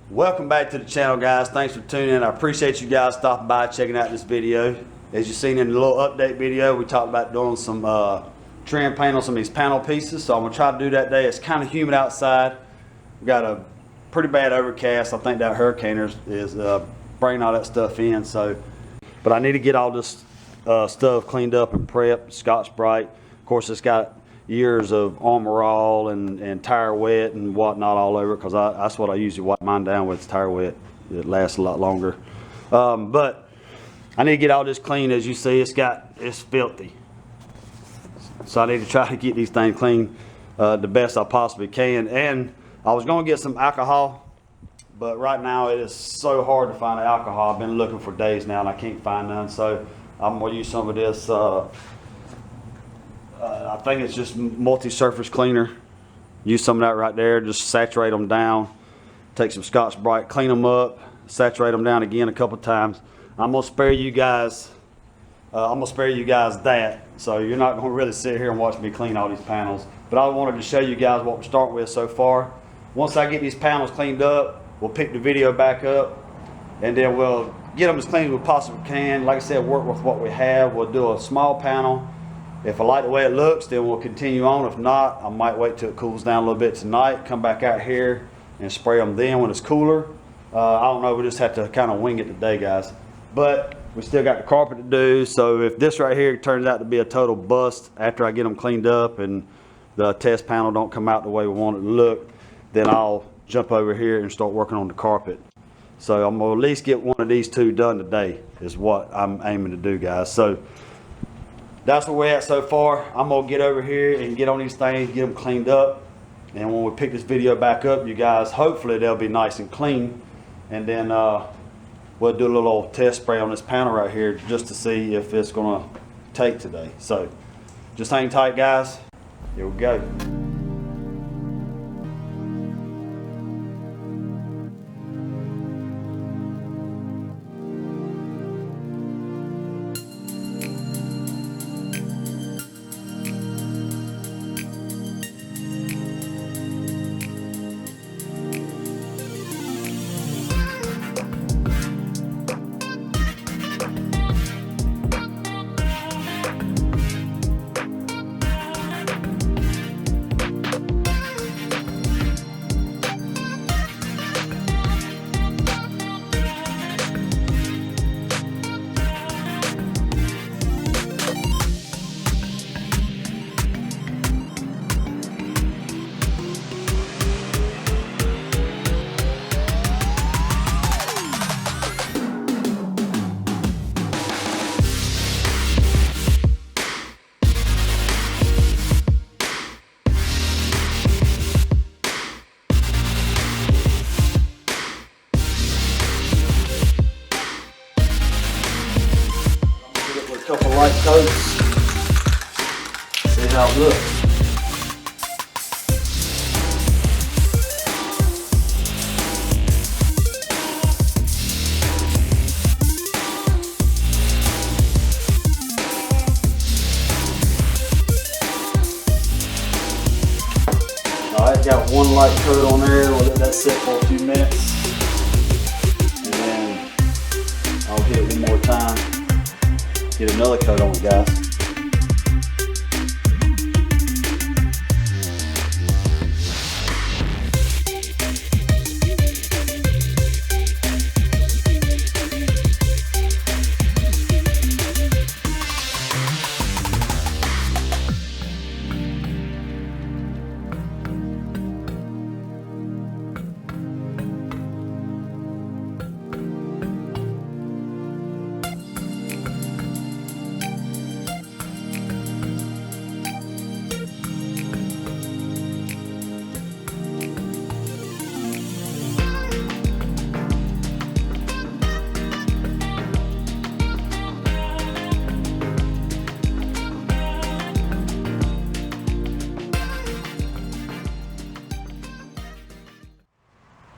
Welcome back to the channel, guys. Thanks for tuning in. I appreciate you guys stopping by, checking out this video. As you've seen in the little update video, we talked about doing some trim paint on some of these panel pieces. So I'm gonna try to do that today. It's kind of humid outside. We got a pretty bad overcast. I think that hurricane is bringing all that stuff in. But I need to get all this stuff cleaned up and prepped. Scotch-Brite. Of course, it's got years of Armor All and Tire Wet and whatnot all over it, because that's what I usually wipe mine down with, Tire Wet. It lasts a lot longer. But I need to get all this clean. As you see, it's filthy. So I need to try to get these things clean the best I possibly can. And I was going to get some alcohol, but right now it is so hard to find alcohol. I've been looking for days now and I can't find none. So I'm going to use some of this. I think it's just multi-surface cleaner. Use some of that right there. Just saturate them down. Take some Scotch-Brite, clean them up, saturate them down again a couple times. I'm gonna spare you guys. That. So you're not gonna really sit here and watch me clean all these panels. But I wanted to show you guys what we're starting with so far. Once I get these panels cleaned up, we'll pick the video back up, and then we'll get them as clean as we possibly can. Like I said, work with what we have. We'll do a small panel. If I like the way it looks, then we'll continue on. If not, I might wait till it cools down a little bit tonight, come back out here and spray them then when it's cooler. I don't know, we just have to kind of wing it today, guys. But we still got the carpet to do, so if this right here turns out to be a total bust after I get them cleaned up and the test panel don't come out the way we want it to look, then I'll jump over here and start working on the carpet. So I'm gonna at least get one of these two done today is what I'm aiming to do, guys. So that's where we're at so far. I'm gonna get over here and get on these things, get them cleaned up. And when we pick this video back up, you guys, hopefully they'll be nice and clean. And then we'll do a little test spray on this panel right here just to see if it's gonna take today. So just hang tight, guys. Here we go. Couple light coats, see how it looks. Alright, got one light coat on there. We'll let that sit for a few minutes, and then I'll hit it one more time. Get another coat on it, guys.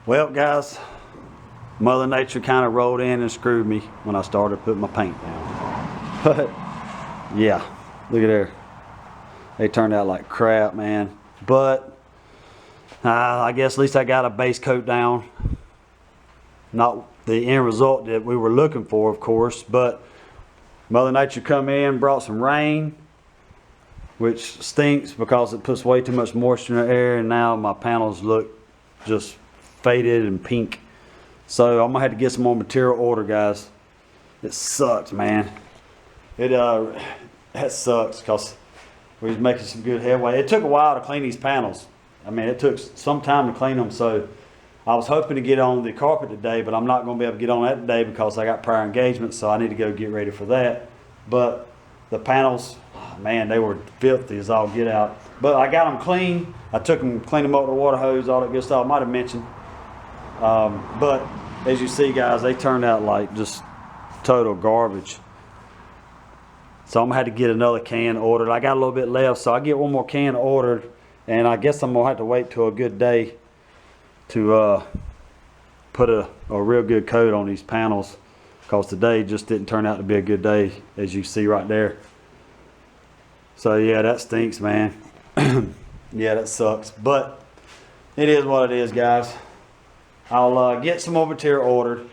Well, guys, Mother Nature kind of rolled in and screwed me when I started putting my paint down. But yeah, look at there. They turned out like crap, man. But I guess at least I got a base coat down. not the end result that we were looking for, of course, but Mother Nature come in, brought some rain, which stinks because it puts way too much moisture in the air, and now my panels look just faded and pink. So I'm gonna have to get some more material order, guys. It sucks, man. That sucks because we was making some good headway. It took a while to clean these panels. I mean, it took some time to clean them, so I was hoping to get on the carpet today, but I'm not going to be able to get on that today because I got prior engagements, so I need to go get ready for that. But the panels, oh man, they were filthy as all get out. But I got them clean. I took them, cleaned them up with a water hose, all that good stuff. I might have mentioned. But as you see, guys, they turned out like just total garbage. So I'm going to have to get another can ordered. I got a little bit left, so I'll get one more can ordered. And I guess I'm going to have to wait till a good day to put a real good coat on these panels, because today just didn't turn out to be a good day, as you see right there. So yeah, that stinks, man. Yeah, that sucks, but it is what it is, guys. I'll get some more material ordered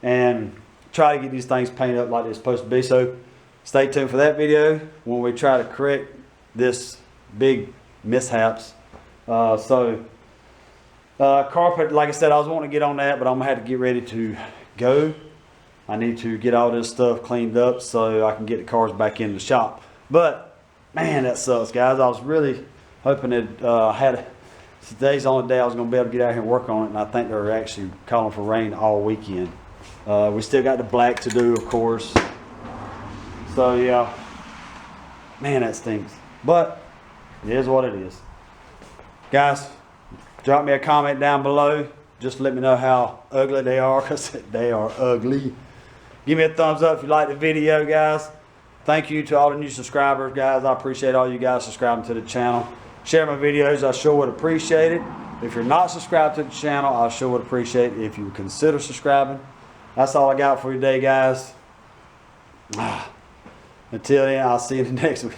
and try to get these things painted up like they're supposed to be. So stay tuned for that video when we try to correct this big mishaps. Carpet, like I said, I was wanting to get on that, but I'm gonna have to get ready to go. I need to get all this stuff cleaned up so I can get the cars back in the shop. But man, that sucks, guys. I was really hoping that today's the only day I was gonna be able to get out here and work on it, and I think they're actually calling for rain all weekend. We still got the black to do, of course. So yeah, man, that stinks. But it is what it is. Guys, drop me a comment down below. Just let me know how ugly they are, because they are ugly. Give me a thumbs up if you like the video, guys. Thank you to all the new subscribers, guys. I appreciate all you guys subscribing to the channel. Share my videos. I sure would appreciate it. If you're not subscribed to the channel, I sure would appreciate it if you would consider subscribing. That's all I got for you today, guys. Until then, I'll see you in the next one.